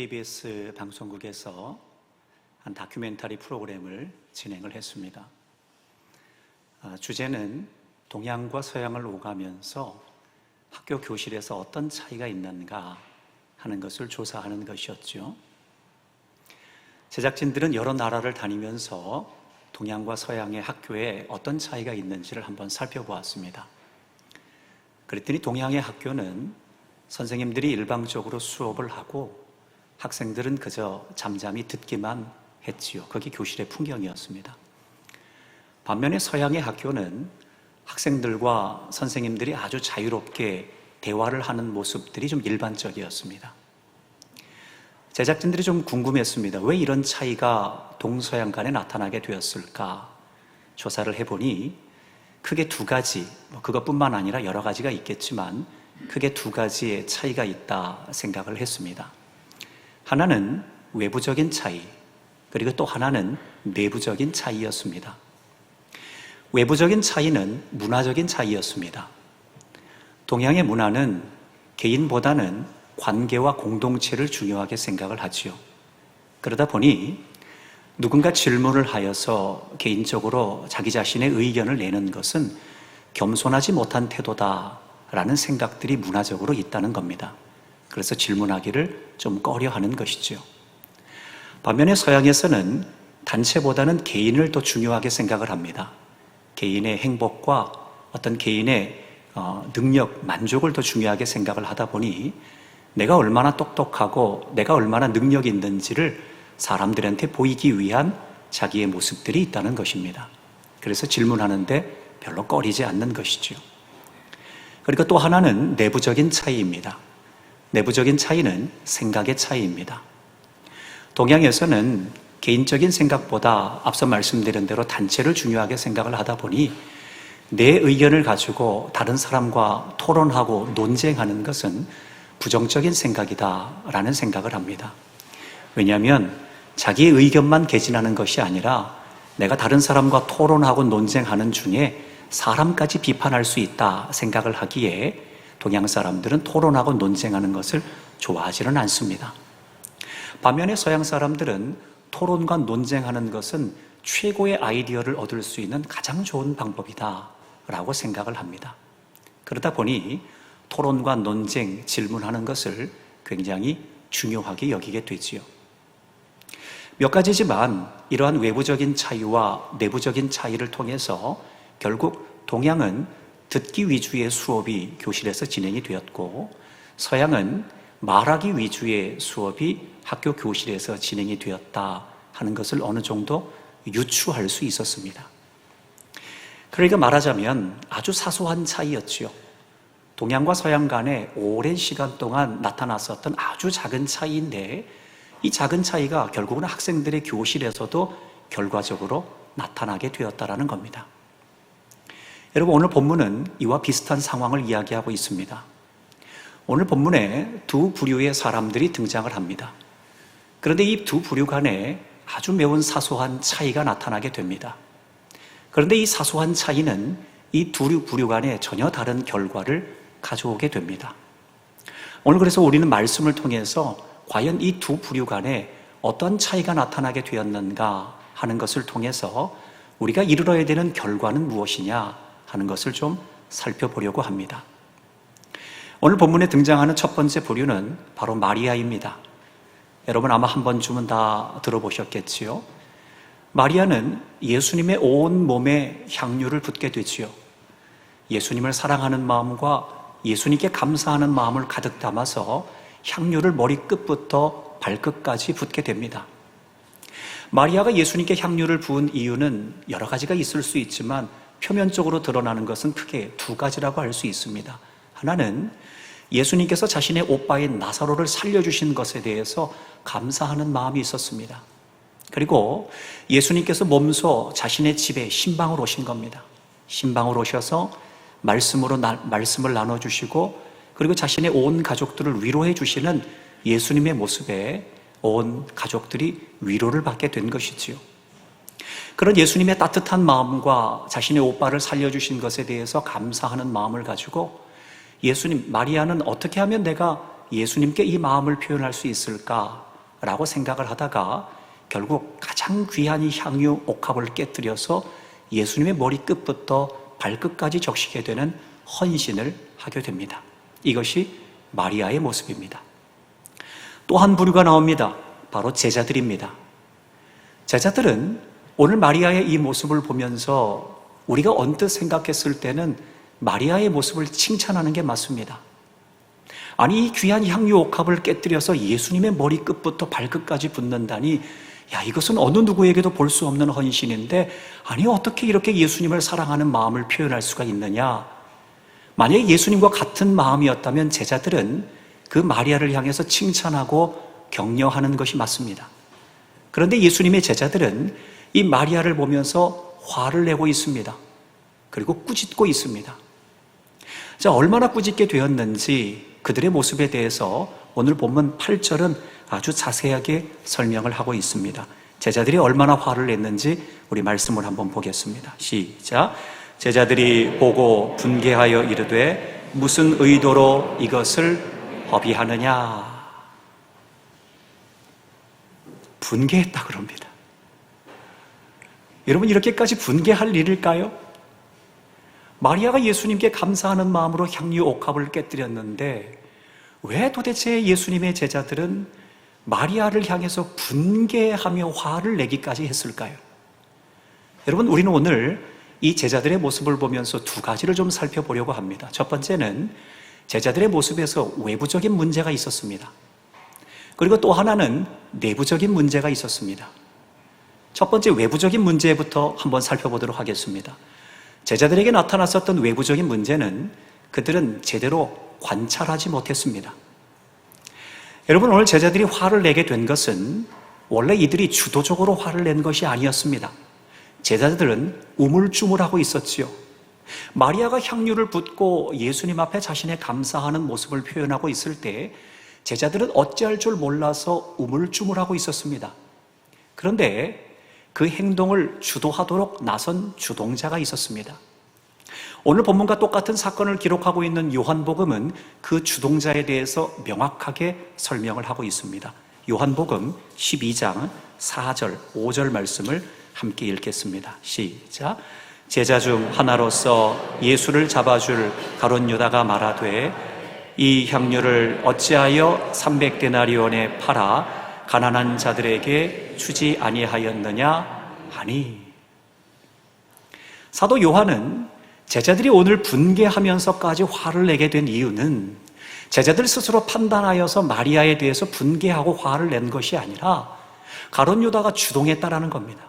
KBS 방송국에서 한 다큐멘터리 프로그램을 진행을 했습니다. 주제는 동양과 서양을 오가면서 학교 교실에서 어떤 차이가 있는가 하는 것을 조사하는 것이었죠. 제작진들은 여러 나라를 다니면서 동양과 서양의 학교에 어떤 차이가 있는지를 한번 살펴보았습니다. 그랬더니 동양의 학교는 선생님들이 일방적으로 수업을 하고 학생들은 그저 잠잠히 듣기만 했지요. 그게 교실의 풍경이었습니다. 반면에 서양의 학교는 학생들과 선생님들이 아주 자유롭게 대화를 하는 모습들이 좀 일반적이었습니다. 제작진들이 좀 궁금했습니다. 왜 이런 차이가 동서양 간에 나타나게 되었을까? 조사를 해보니 크게 두 가지, 그것뿐만 아니라 여러 가지가 있겠지만 크게 두 가지의 차이가 있다 생각을 했습니다. 하나는 외부적인 차이, 그리고 또 하나는 내부적인 차이였습니다. 외부적인 차이는 문화적인 차이였습니다. 동양의 문화는 개인보다는 관계와 공동체를 중요하게 생각을 하지요. 그러다 보니 누군가 질문을 하여서 개인적으로 자기 자신의 의견을 내는 것은 겸손하지 못한 태도다라는 생각들이 문화적으로 있다는 겁니다. 그래서 질문하기를 좀 꺼려하는 것이죠. 반면에 서양에서는 단체보다는 개인을 더 중요하게 생각을 합니다. 개인의 행복과 어떤 개인의 능력, 만족을 더 중요하게 생각을 하다 보니 내가 얼마나 똑똑하고 내가 얼마나 능력이 있는지를 사람들한테 보이기 위한 자기의 모습들이 있다는 것입니다. 그래서 질문하는데 별로 꺼리지 않는 것이죠. 그리고 또 하나는 내부적인 차이입니다. 내부적인 차이는 생각의 차이입니다. 동양에서는 개인적인 생각보다 앞서 말씀드린 대로 단체를 중요하게 생각을 하다 보니 내 의견을 가지고 다른 사람과 토론하고 논쟁하는 것은 부정적인 생각이다라는 생각을 합니다. 왜냐하면 자기의 의견만 개진하는 것이 아니라 내가 다른 사람과 토론하고 논쟁하는 중에 사람까지 비판할 수 있다 생각을 하기에 동양 사람들은 토론하고 논쟁하는 것을 좋아하지는 않습니다. 반면에 서양 사람들은 토론과 논쟁하는 것은 최고의 아이디어를 얻을 수 있는 가장 좋은 방법이다라고 생각을 합니다. 그러다 보니 토론과 논쟁, 질문하는 것을 굉장히 중요하게 여기게 되지요. 몇 가지지만 이러한 외부적인 차이와 내부적인 차이를 통해서 결국 동양은 듣기 위주의 수업이 교실에서 진행이 되었고 서양은 말하기 위주의 수업이 학교 교실에서 진행이 되었다 하는 것을 어느 정도 유추할 수 있었습니다. 그러니까 말하자면 아주 사소한 차이였지요. 동양과 서양 간에 오랜 시간 동안 나타났었던 아주 작은 차이인데 이 작은 차이가 결국은 학생들의 교실에서도 결과적으로 나타나게 되었다는 겁니다. 여러분, 오늘 본문은 이와 비슷한 상황을 이야기하고 있습니다. 오늘 본문에 두 부류의 사람들이 등장을 합니다. 그런데 이 두 부류 간에 아주 매우 사소한 차이가 나타나게 됩니다. 그런데 이 사소한 차이는 이 두 부류 간에 전혀 다른 결과를 가져오게 됩니다. 오늘 그래서 우리는 말씀을 통해서 과연 이 두 부류 간에 어떤 차이가 나타나게 되었는가 하는 것을 통해서 우리가 이르러야 되는 결과는 무엇이냐 하는 것을 좀 살펴보려고 합니다. 오늘 본문에 등장하는 첫 번째 부류는 바로 마리아입니다. 여러분 아마 한 번쯤은 다 들어보셨겠지요? 마리아는 예수님의 온 몸에 향유를 붓게 되지요. 예수님을 사랑하는 마음과 예수님께 감사하는 마음을 가득 담아서 향유를 머리끝부터 발끝까지 붓게 됩니다. 마리아가 예수님께 향유를 부은 이유는 여러 가지가 있을 수 있지만 표면적으로 드러나는 것은 크게 두 가지라고 할 수 있습니다. 하나는 예수님께서 자신의 오빠인 나사로를 살려주신 것에 대해서 감사하는 마음이 있었습니다. 그리고 예수님께서 몸소 자신의 집에 신방을 오신 겁니다. 신방을 오셔서 말씀을 나눠주시고 그리고 자신의 온 가족들을 위로해 주시는 예수님의 모습에 온 가족들이 위로를 받게 된 것이지요. 그런 예수님의 따뜻한 마음과 자신의 오빠를 살려주신 것에 대해서 감사하는 마음을 가지고 마리아는 어떻게 하면 내가 예수님께 이 마음을 표현할 수 있을까 라고 생각을 하다가 결국 가장 귀한 이 향유 옥합을 깨뜨려서 예수님의 머리끝부터 발끝까지 적시게 되는 헌신을 하게 됩니다. 이것이 마리아의 모습입니다. 또 한 부류가 나옵니다. 바로 제자들입니다. 제자들은 오늘 마리아의 이 모습을 보면서 우리가 언뜻 생각했을 때는 마리아의 모습을 칭찬하는 게 맞습니다. 아니, 이 귀한 향유 옥합을 깨뜨려서 예수님의 머리끝부터 발끝까지 붓는다니, 야, 이것은 어느 누구에게도 볼 수 없는 헌신인데, 아니, 어떻게 이렇게 예수님을 사랑하는 마음을 표현할 수가 있느냐? 만약에 예수님과 같은 마음이었다면 제자들은 그 마리아를 향해서 칭찬하고 격려하는 것이 맞습니다. 그런데 예수님의 제자들은 이 마리아를 보면서 화를 내고 있습니다. 그리고 꾸짖고 있습니다. 자, 얼마나 꾸짖게 되었는지 그들의 모습에 대해서 오늘 본문 8절은 아주 자세하게 설명을 하고 있습니다. 제자들이 얼마나 화를 냈는지 우리 말씀을 한번 보겠습니다. 시작. 제자들이 보고 분개하여 이르되 무슨 의도로 이것을 허비하느냐. 분개했다 그럽니다. 여러분, 이렇게까지 분개할 일일까요? 마리아가 예수님께 감사하는 마음으로 향유 옥합을 깨뜨렸는데 왜 도대체 예수님의 제자들은 마리아를 향해서 분개하며 화를 내기까지 했을까요? 여러분, 우리는 오늘 이 제자들의 모습을 보면서 두 가지를 좀 살펴보려고 합니다. 첫 번째는 제자들의 모습에서 외부적인 문제가 있었습니다. 그리고 또 하나는 내부적인 문제가 있었습니다. 첫 번째 외부적인 문제부터 한번 살펴보도록 하겠습니다. 제자들에게 나타났었던 외부적인 문제는 그들은 제대로 관찰하지 못했습니다. 여러분, 오늘 제자들이 화를 내게 된 것은 원래 이들이 주도적으로 화를 낸 것이 아니었습니다. 제자들은 우물쭈물하고 있었지요. 마리아가 향유를 붓고 예수님 앞에 자신의 감사하는 모습을 표현하고 있을 때 제자들은 어찌할 줄 몰라서 우물쭈물하고 있었습니다. 그런데 그 행동을 주도하도록 나선 주동자가 있었습니다. 오늘 본문과 똑같은 사건을 기록하고 있는 요한복음은 그 주동자에 대해서 명확하게 설명을 하고 있습니다. 요한복음 12장 4절, 5절 말씀을 함께 읽겠습니다. 시작. 제자 중 하나로서 예수를 잡아줄 가룟 유다가 말하되 이 향유를 어찌하여 300데나리온에 팔아 가난한 자들에게 주지 아니하였느냐 하니. 사도 요한은 제자들이 오늘 분개하면서까지 화를 내게 된 이유는 제자들 스스로 판단하여서 마리아에 대해서 분개하고 화를 낸 것이 아니라 가룟 유다가 주동했다라는 겁니다.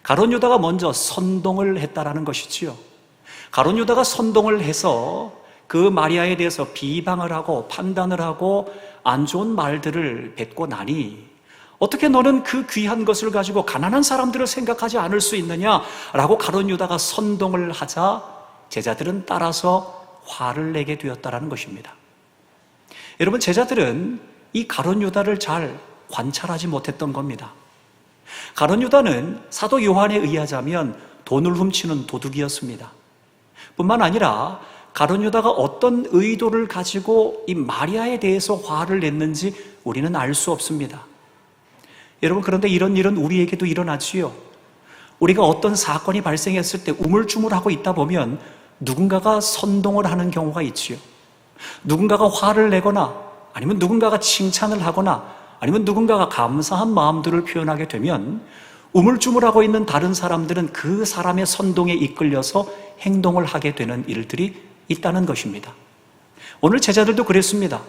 가룟 유다가 먼저 선동을 했다라는 것이지요. 가룟 유다가 선동을 해서 그 마리아에 대해서 비방을 하고 판단을 하고 안 좋은 말들을 뱉고 나니 어떻게 너는 그 귀한 것을 가지고 가난한 사람들을 생각하지 않을 수 있느냐라고 가룟 유다가 선동을 하자 제자들은 따라서 화를 내게 되었다라는 것입니다. 여러분, 제자들은 이 가룟 유다를 잘 관찰하지 못했던 겁니다. 가룟 유다는 사도 요한에 의하자면 돈을 훔치는 도둑이었습니다. 뿐만 아니라 가룟 유다가 어떤 의도를 가지고 이 마리아에 대해서 화를 냈는지 우리는 알 수 없습니다. 여러분, 그런데 이런 일은 우리에게도 일어나지요. 우리가 어떤 사건이 발생했을 때 우물쭈물하고 있다 보면 누군가가 선동을 하는 경우가 있지요. 누군가가 화를 내거나 아니면 누군가가 칭찬을 하거나 아니면 누군가가 감사한 마음들을 표현하게 되면 우물쭈물하고 있는 다른 사람들은 그 사람의 선동에 이끌려서 행동을 하게 되는 일들이 있다는 것입니다. 오늘 제자들도 그랬습니다.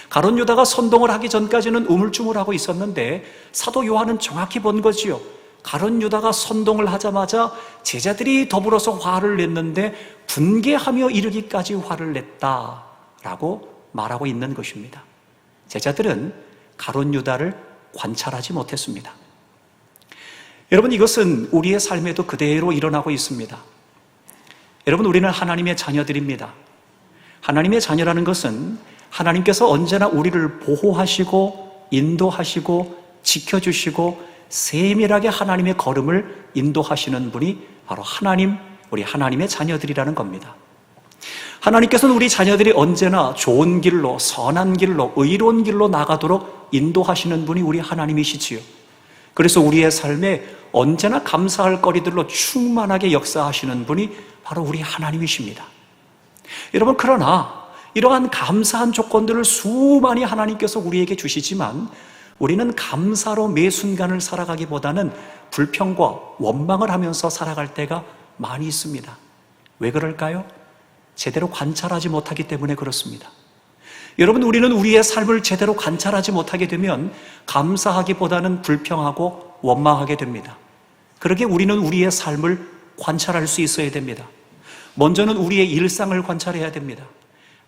가룟 유다가 선동을 하기 전까지는 우물쭈물하고 있었는데 사도 요한은 정확히 본 거지요. 가룟 유다가 선동을 하자마자 제자들이 더불어서 화를 냈는데 분개하며 이르기까지 화를 냈다라고 말하고 있는 것입니다. 제자들은 가룟 유다를 관찰하지 못했습니다. 여러분, 이것은 우리의 삶에도 그대로 일어나고 있습니다. 여러분, 우리는 하나님의 자녀들입니다. 하나님의 자녀라는 것은 하나님께서 언제나 우리를 보호하시고 인도하시고 지켜주시고 세밀하게 하나님의 걸음을 인도하시는 분이 바로 하나님, 우리 하나님의 자녀들이라는 겁니다. 하나님께서는 우리 자녀들이 언제나 좋은 길로, 선한 길로, 의로운 길로 나가도록 인도하시는 분이 우리 하나님이시지요. 그래서 우리의 삶에 언제나 감사할 거리들로 충만하게 역사하시는 분이 바로 우리 하나님이십니다. 여러분, 그러나 이러한 감사한 조건들을 수많이 하나님께서 우리에게 주시지만 우리는 감사로 매 순간을 살아가기보다는 불평과 원망을 하면서 살아갈 때가 많이 있습니다. 왜 그럴까요? 제대로 관찰하지 못하기 때문에 그렇습니다. 여러분, 우리는 우리의 삶을 제대로 관찰하지 못하게 되면 감사하기보다는 불평하고 원망하게 됩니다. 그러기에 우리는 우리의 삶을 관찰할 수 있어야 됩니다. 먼저는 우리의 일상을 관찰해야 됩니다.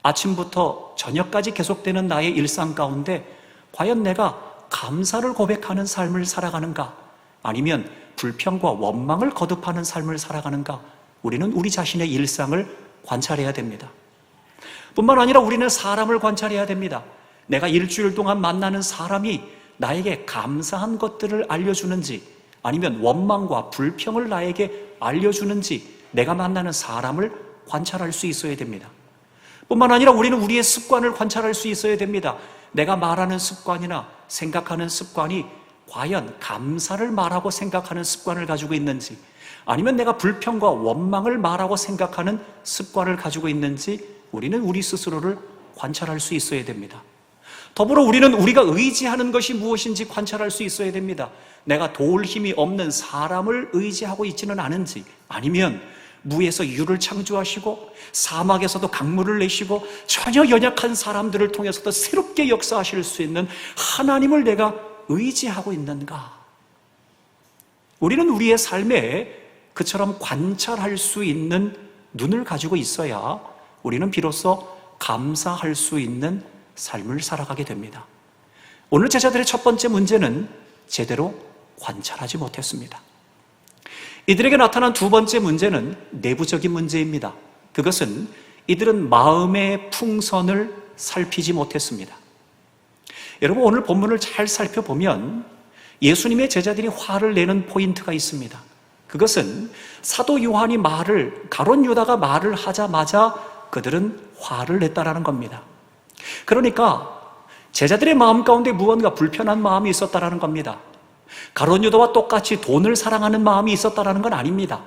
아침부터 저녁까지 계속되는 나의 일상 가운데 과연 내가 감사를 고백하는 삶을 살아가는가? 아니면 불평과 원망을 거듭하는 삶을 살아가는가? 우리는 우리 자신의 일상을 관찰해야 됩니다. 뿐만 아니라 우리는 사람을 관찰해야 됩니다. 내가 일주일 동안 만나는 사람이 나에게 감사한 것들을 알려주는지, 아니면 원망과 불평을 나에게 알려주는지 내가 만나는 사람을 관찰할 수 있어야 됩니다. 뿐만 아니라 우리는 우리의 습관을 관찰할 수 있어야 됩니다. 내가 말하는 습관이나 생각하는 습관이 과연 감사를 말하고 생각하는 습관을 가지고 있는지, 아니면 내가 불평과 원망을 말하고 생각하는 습관을 가지고 있는지 우리는 우리 스스로를 관찰할 수 있어야 됩니다. 더불어 우리는 우리가 의지하는 것이 무엇인지 관찰할 수 있어야 됩니다. 내가 도울 힘이 없는 사람을 의지하고 있지는 않은지, 아니면 무에서 유를 창조하시고 사막에서도 강물을 내시고 전혀 연약한 사람들을 통해서도 새롭게 역사하실 수 있는 하나님을 내가 의지하고 있는가? 우리는 우리의 삶에 그처럼 관찰할 수 있는 눈을 가지고 있어야 우리는 비로소 감사할 수 있는 삶을 살아가게 됩니다. 오늘 제자들의 첫 번째 문제는 제대로 관찰하지 못했습니다. 이들에게 나타난 두 번째 문제는 내부적인 문제입니다. 그것은 이들은 마음의 풍선을 살피지 못했습니다. 여러분, 오늘 본문을 잘 살펴보면 예수님의 제자들이 화를 내는 포인트가 있습니다. 그것은 사도 요한이 가룟 유다가 말을 하자마자 그들은 화를 냈다라는 겁니다. 그러니까 제자들의 마음 가운데 무언가 불편한 마음이 있었다라는 겁니다. 가룟 유다와 똑같이 돈을 사랑하는 마음이 있었다라는 건 아닙니다.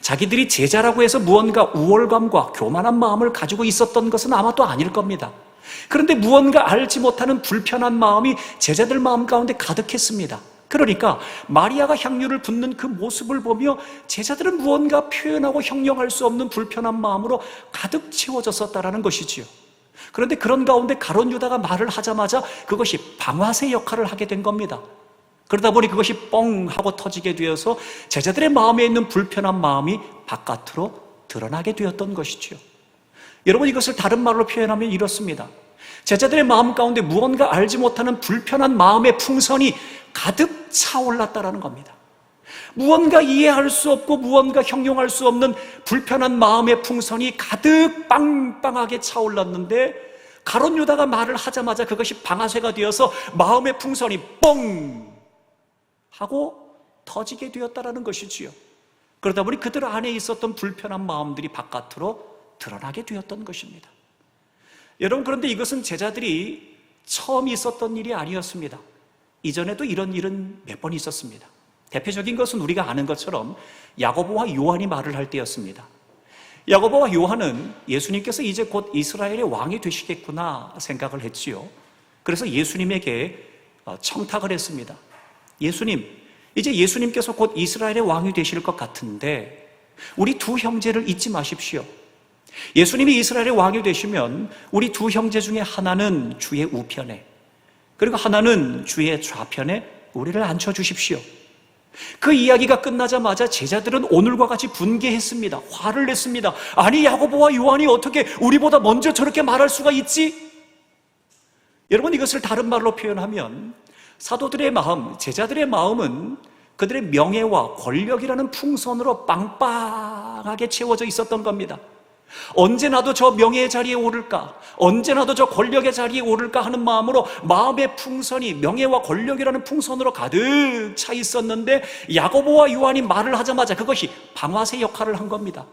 자기들이 제자라고 해서 무언가 우월감과 교만한 마음을 가지고 있었던 것은 아마 또 아닐 겁니다. 그런데 무언가 알지 못하는 불편한 마음이 제자들 마음 가운데 가득했습니다. 그러니까 마리아가 향유를 붓는 그 모습을 보며 제자들은 무언가 표현하고 형용할 수 없는 불편한 마음으로 가득 채워졌었다라는 것이지요. 그런데 그런 가운데 가룟 유다가 말을 하자마자 그것이 방아쇠 역할을 하게 된 겁니다. 그러다 보니 그것이 뻥 하고 터지게 되어서 제자들의 마음에 있는 불편한 마음이 바깥으로 드러나게 되었던 것이지요. 여러분, 이것을 다른 말로 표현하면 이렇습니다. 제자들의 마음 가운데 무언가 알지 못하는 불편한 마음의 풍선이 가득 차올랐다라는 겁니다. 무언가 이해할 수 없고 무언가 형용할 수 없는 불편한 마음의 풍선이 가득 빵빵하게 차올랐는데 가룟 유다가 말을 하자마자 그것이 방아쇠가 되어서 마음의 풍선이 뻥 하고 터지게 되었다라는 것이지요. 그러다 보니 그들 안에 있었던 불편한 마음들이 바깥으로 드러나게 되었던 것입니다. 여러분, 그런데 이것은 제자들이 처음 있었던 일이 아니었습니다. 이전에도 이런 일은 몇 번 있었습니다. 대표적인 것은 우리가 아는 것처럼 야고보와 요한이 말을 할 때였습니다. 야고보와 요한은 예수님께서 이제 곧 이스라엘의 왕이 되시겠구나 생각을 했지요. 그래서 예수님에게 청탁을 했습니다. 예수님, 이제 예수님께서 곧 이스라엘의 왕이 되실 것 같은데 우리 두 형제를 잊지 마십시오. 예수님이 이스라엘의 왕이 되시면 우리 두 형제 중에 하나는 주의 우편에, 그리고 하나는 주의 좌편에 우리를 앉혀주십시오. 그 이야기가 끝나자마자 제자들은 오늘과 같이 분개했습니다. 화를 냈습니다. 아니, 야고보와 요한이 어떻게 우리보다 먼저 저렇게 말할 수가 있지? 여러분, 이것을 다른 말로 표현하면 사도들의 마음, 제자들의 마음은 그들의 명예와 권력이라는 풍선으로 빵빵하게 채워져 있었던 겁니다. 언제나도 저 명예의 자리에 오를까, 언제나도 저 권력의 자리에 오를까 하는 마음으로 마음의 풍선이 명예와 권력이라는 풍선으로 가득 차 있었는데 야고보와 요한이 말을 하자마자 그것이 방아쇠 역할을 한 겁니다.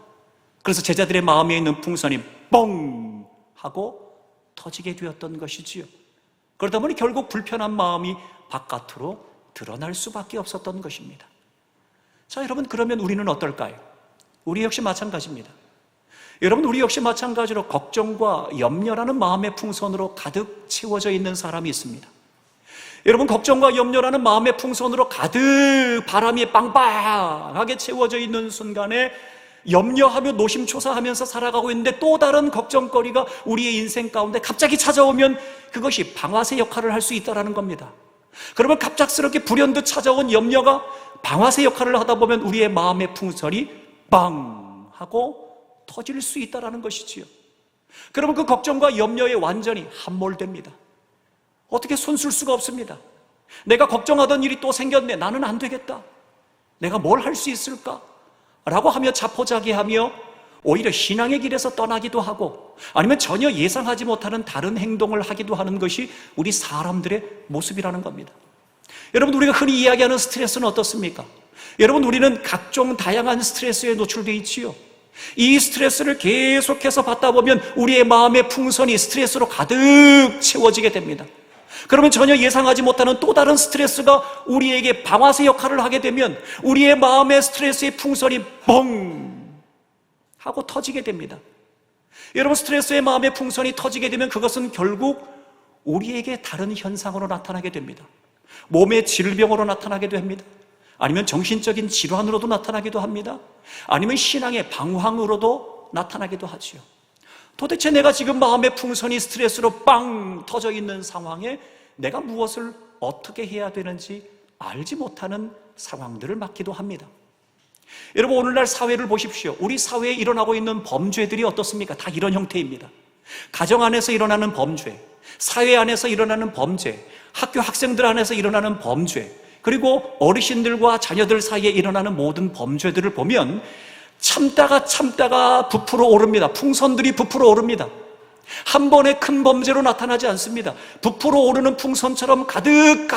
그래서 제자들의 마음에 있는 풍선이 뻥 하고 터지게 되었던 것이지요. 그러다 보니 결국 불편한 마음이 바깥으로 드러날 수밖에 없었던 것입니다. 자, 여러분, 그러면 우리는 어떨까요? 우리 역시 마찬가지입니다. 여러분, 우리 역시 마찬가지로 걱정과 염려라는 마음의 풍선으로 가득 채워져 있는 사람이 있습니다. 여러분, 걱정과 염려라는 마음의 풍선으로 가득 바람이 빵빵하게 채워져 있는 순간에 염려하며 노심초사하면서 살아가고 있는데 또 다른 걱정거리가 우리의 인생 가운데 갑자기 찾아오면 그것이 방아쇠 역할을 할 수 있다는 겁니다. 그러면 갑작스럽게 불현듯 찾아온 염려가 방아쇠 역할을 하다 보면 우리의 마음의 풍선이 빵 하고 터질 수 있다는 것이지요. 그러면 그 걱정과 염려에 완전히 함몰됩니다. 어떻게 손쓸 수가 없습니다. 내가 걱정하던 일이 또 생겼네. 나는 안 되겠다. 내가 뭘 할 수 있을까? 라고 하며 자포자기하며 오히려 신앙의 길에서 떠나기도 하고 아니면 전혀 예상하지 못하는 다른 행동을 하기도 하는 것이 우리 사람들의 모습이라는 겁니다. 여러분, 우리가 흔히 이야기하는 스트레스는 어떻습니까? 여러분, 우리는 각종 다양한 스트레스에 노출되어 있지요. 이 스트레스를 계속해서 받다 보면 우리의 마음의 풍선이 스트레스로 가득 채워지게 됩니다. 그러면 전혀 예상하지 못하는 또 다른 스트레스가 우리에게 방아쇠 역할을 하게 되면 우리의 마음의 스트레스의 풍선이 뻥 하고 터지게 됩니다. 여러분, 스트레스의 마음의 풍선이 터지게 되면 그것은 결국 우리에게 다른 현상으로 나타나게 됩니다. 몸의 질병으로 나타나기도 합니다. 아니면 정신적인 질환으로도 나타나기도 합니다. 아니면 신앙의 방황으로도 나타나기도 하지요. 도대체 내가 지금 마음의 풍선이 스트레스로 빵 터져 있는 상황에 내가 무엇을 어떻게 해야 되는지 알지 못하는 상황들을 맞기도 합니다. 여러분, 오늘날 사회를 보십시오. 우리 사회에 일어나고 있는 범죄들이 어떻습니까? 다 이런 형태입니다. 가정 안에서 일어나는 범죄, 사회 안에서 일어나는 범죄, 학교 학생들 안에서 일어나는 범죄, 그리고 어르신들과 자녀들 사이에 일어나는 모든 범죄들을 보면 참다가 부풀어 오릅니다. 풍선들이 부풀어 오릅니다. 한 번에 큰 범죄로 나타나지 않습니다. 부풀어 오르는 풍선처럼 가득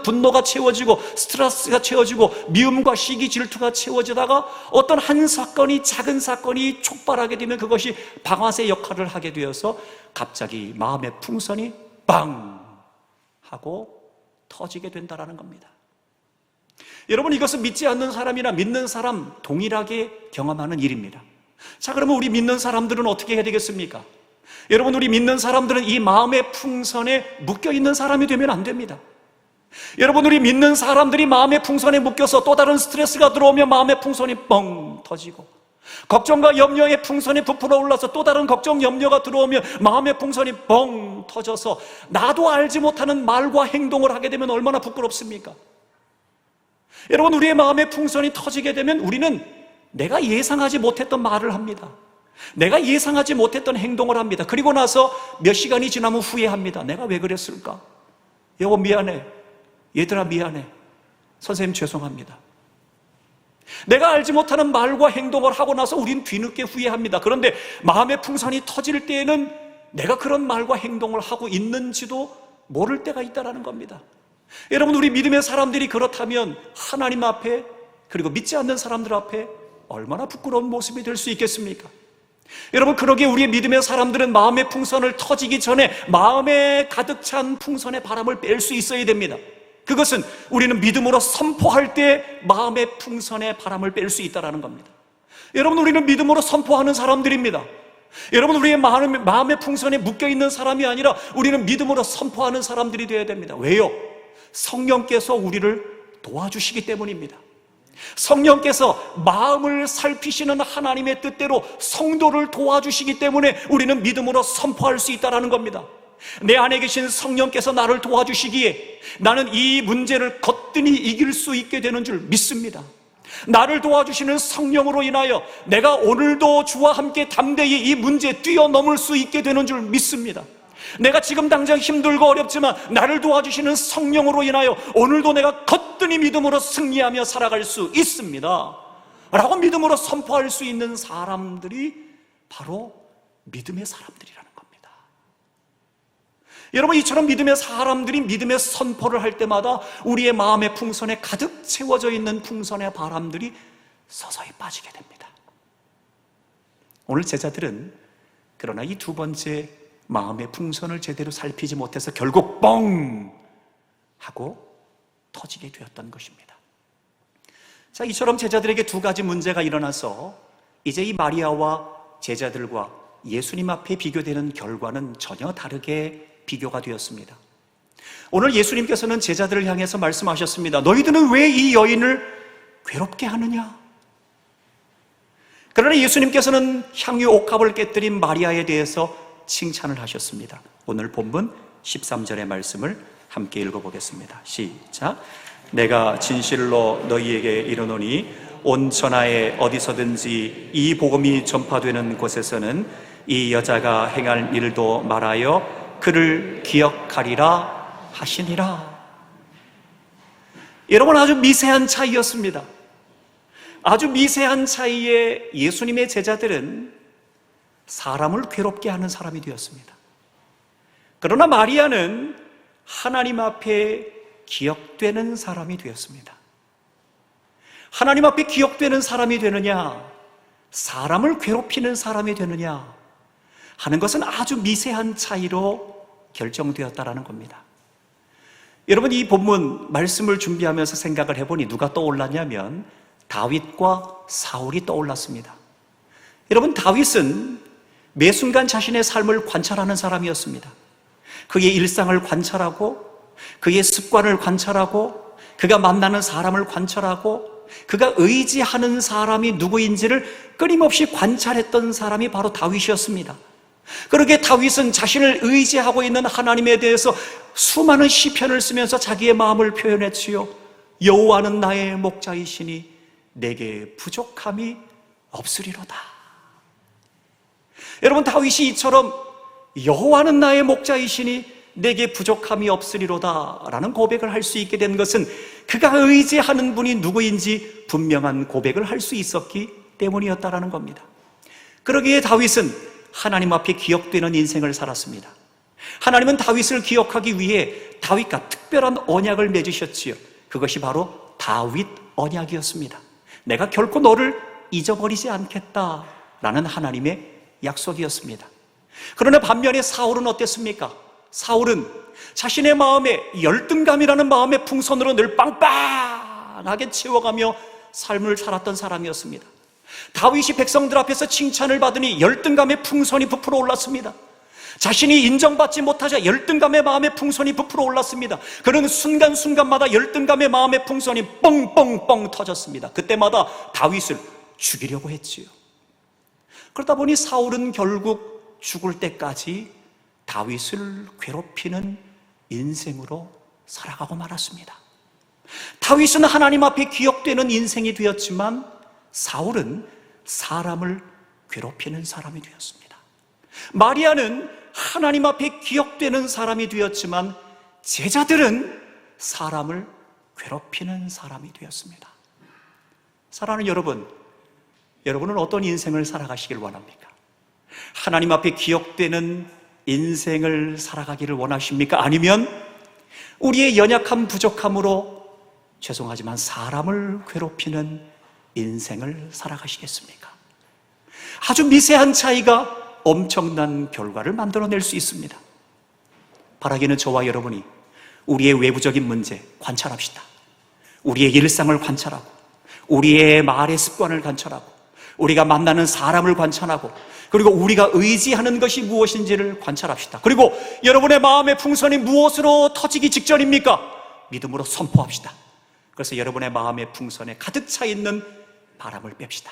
분노가 채워지고 스트레스가 채워지고 미움과 시기 질투가 채워지다가 어떤 한 사건이, 작은 사건이 촉발하게 되면 그것이 방아쇠 역할을 하게 되어서 갑자기 마음의 풍선이 빵 하고 터지게 된다는 겁니다. 여러분, 이것은 믿지 않는 사람이나 믿는 사람 동일하게 경험하는 일입니다. 자, 그러면 우리 믿는 사람들은 어떻게 해야 되겠습니까? 여러분, 우리 믿는 사람들은 이 마음의 풍선에 묶여있는 사람이 되면 안 됩니다. 여러분, 우리 믿는 사람들이 마음의 풍선에 묶여서 또 다른 스트레스가 들어오면 마음의 풍선이 뻥 터지고 걱정과 염려의 풍선이 부풀어 올라서 또 다른 걱정, 염려가 들어오면 마음의 풍선이 뻥 터져서 나도 알지 못하는 말과 행동을 하게 되면 얼마나 부끄럽습니까? 여러분, 우리의 마음의 풍선이 터지게 되면 우리는 내가 예상하지 못했던 말을 합니다. 내가 예상하지 못했던 행동을 합니다. 그리고 나서 몇 시간이 지나면 후회합니다. 내가 왜 그랬을까? 여보 미안해. 얘들아 미안해. 선생님 죄송합니다. 내가 알지 못하는 말과 행동을 하고 나서 우린 뒤늦게 후회합니다. 그런데 마음의 풍선이 터질 때에는 내가 그런 말과 행동을 하고 있는지도 모를 때가 있다는 겁니다. 여러분, 우리 믿음의 사람들이 그렇다면 하나님 앞에, 그리고 믿지 않는 사람들 앞에 얼마나 부끄러운 모습이 될 수 있겠습니까? 여러분, 그러기에 우리의 믿음의 사람들은 마음의 풍선을 터지기 전에 마음에 가득 찬 풍선의 바람을 뺄 수 있어야 됩니다. 그것은 우리는 믿음으로 선포할 때 마음의 풍선의 바람을 뺄 수 있다는 겁니다. 여러분, 우리는 믿음으로 선포하는 사람들입니다. 여러분, 우리의 마음의 풍선에 묶여있는 사람이 아니라 우리는 믿음으로 선포하는 사람들이 되어야 됩니다. 왜요? 성령께서 우리를 도와주시기 때문입니다. 성령께서 마음을 살피시는 하나님의 뜻대로 성도를 도와주시기 때문에 우리는 믿음으로 선포할 수 있다는 겁니다. 내 안에 계신 성령께서 나를 도와주시기에 나는 이 문제를 거뜬히 이길 수 있게 되는 줄 믿습니다. 나를 도와주시는 성령으로 인하여 내가 오늘도 주와 함께 담대히 이 문제에 뛰어넘을 수 있게 되는 줄 믿습니다. 내가 지금 당장 힘들고 어렵지만 나를 도와주시는 성령으로 인하여 오늘도 내가 거뜬히 믿음으로 승리하며 살아갈 수 있습니다 라고 믿음으로 선포할 수 있는 사람들이 바로 믿음의 사람들이라는 겁니다. 여러분, 이처럼 믿음의 사람들이 믿음의 선포를 할 때마다 우리의 마음의 풍선에 가득 채워져 있는 풍선의 바람들이 서서히 빠지게 됩니다. 오늘 제자들은 그러나 이 두 번째 마음의 풍선을 제대로 살피지 못해서 결국 뻥 하고 터지게 되었던 것입니다. 자, 이처럼 제자들에게 두 가지 문제가 일어나서 이제 이 마리아와 제자들과 예수님 앞에 비교되는 결과는 전혀 다르게 비교가 되었습니다. 오늘 예수님께서는 제자들을 향해서 말씀하셨습니다. 너희들은 왜 이 여인을 괴롭게 하느냐? 그러나 예수님께서는 향유 옥합을 깨뜨린 마리아에 대해서 칭찬을 하셨습니다. 오늘 본문 13절의 말씀을 함께 읽어보겠습니다. 시작. 내가 진실로 너희에게 이르노니 온 천하에 어디서든지 이 복음이 전파되는 곳에서는 이 여자가 행할 일도 말하여 그를 기억하리라 하시니라. 여러분, 아주 미세한 차이였습니다. 아주 미세한 차이에 예수님의 제자들은 사람을 괴롭게 하는 사람이 되었습니다. 그러나 마리아는 하나님 앞에 기억되는 사람이 되었습니다. 하나님 앞에 기억되는 사람이 되느냐, 사람을 괴롭히는 사람이 되느냐 하는 것은 아주 미세한 차이로 결정되었다라는 겁니다. 여러분, 이 본문 말씀을 준비하면서 생각을 해보니 누가 떠올랐냐면 다윗과 사울이 떠올랐습니다. 여러분, 다윗은 매 순간 자신의 삶을 관찰하는 사람이었습니다. 그의 일상을 관찰하고, 그의 습관을 관찰하고, 그가 만나는 사람을 관찰하고, 그가 의지하는 사람이 누구인지를 끊임없이 관찰했던 사람이 바로 다윗이었습니다. 그러기에 다윗은 자신을 의지하고 있는 하나님에 대해서 수많은 시편을 쓰면서 자기의 마음을 표현했지요. 여호와는 나의 목자이시니 내게 부족함이 없으리로다. 여러분, 다윗이 이처럼 여호와는 나의 목자이시니 내게 부족함이 없으리로다 라는 고백을 할 수 있게 된 것은 그가 의지하는 분이 누구인지 분명한 고백을 할 수 있었기 때문이었다라는 겁니다. 그러기에 다윗은 하나님 앞에 기억되는 인생을 살았습니다. 하나님은 다윗을 기억하기 위해 다윗과 특별한 언약을 맺으셨지요. 그것이 바로 다윗 언약이었습니다. 내가 결코 너를 잊어버리지 않겠다라는 하나님의 약속이었습니다. 그러나 반면에 사울은 어땠습니까? 사울은 자신의 마음에 열등감이라는 마음의 풍선으로 늘 빵빵하게 채워가며 삶을 살았던 사람이었습니다. 다윗이 백성들 앞에서 칭찬을 받으니 열등감의 풍선이 부풀어 올랐습니다. 자신이 인정받지 못하자 열등감의 마음의 풍선이 부풀어 올랐습니다. 그런 순간순간마다 열등감의 마음의 풍선이 뻥뻥뻥 터졌습니다. 그때마다 다윗을 죽이려고 했지요. 그러다 보니 사울은 결국 죽을 때까지 다윗을 괴롭히는 인생으로 살아가고 말았습니다. 다윗은 하나님 앞에 기억되는 인생이 되었지만 사울은 사람을 괴롭히는 사람이 되었습니다. 마리아는 하나님 앞에 기억되는 사람이 되었지만 제자들은 사람을 괴롭히는 사람이 되었습니다. 사랑하는 여러분, 여러분은 어떤 인생을 살아가시길 원합니까? 하나님 앞에 기억되는 인생을 살아가기를 원하십니까? 아니면 우리의 연약함, 부족함으로 죄송하지만 사람을 괴롭히는 인생을 살아가시겠습니까? 아주 미세한 차이가 엄청난 결과를 만들어낼 수 있습니다. 바라기는 저와 여러분이 우리의 외부적인 문제 관찰합시다. 우리의 일상을 관찰하고, 우리의 말의 습관을 관찰하고, 우리가 만나는 사람을 관찰하고, 그리고 우리가 의지하는 것이 무엇인지를 관찰합시다. 그리고 여러분의 마음의 풍선이 무엇으로 터지기 직전입니까? 믿음으로 선포합시다. 그래서 여러분의 마음의 풍선에 가득 차 있는 바람을 뺍시다.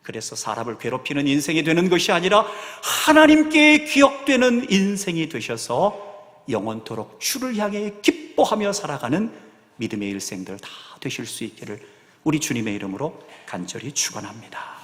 그래서 사람을 괴롭히는 인생이 되는 것이 아니라 하나님께 기억되는 인생이 되셔서 영원토록 주를 향해 기뻐하며 살아가는 믿음의 일생들 다 되실 수 있기를 우리 주님의 이름으로 간절히 축원합니다.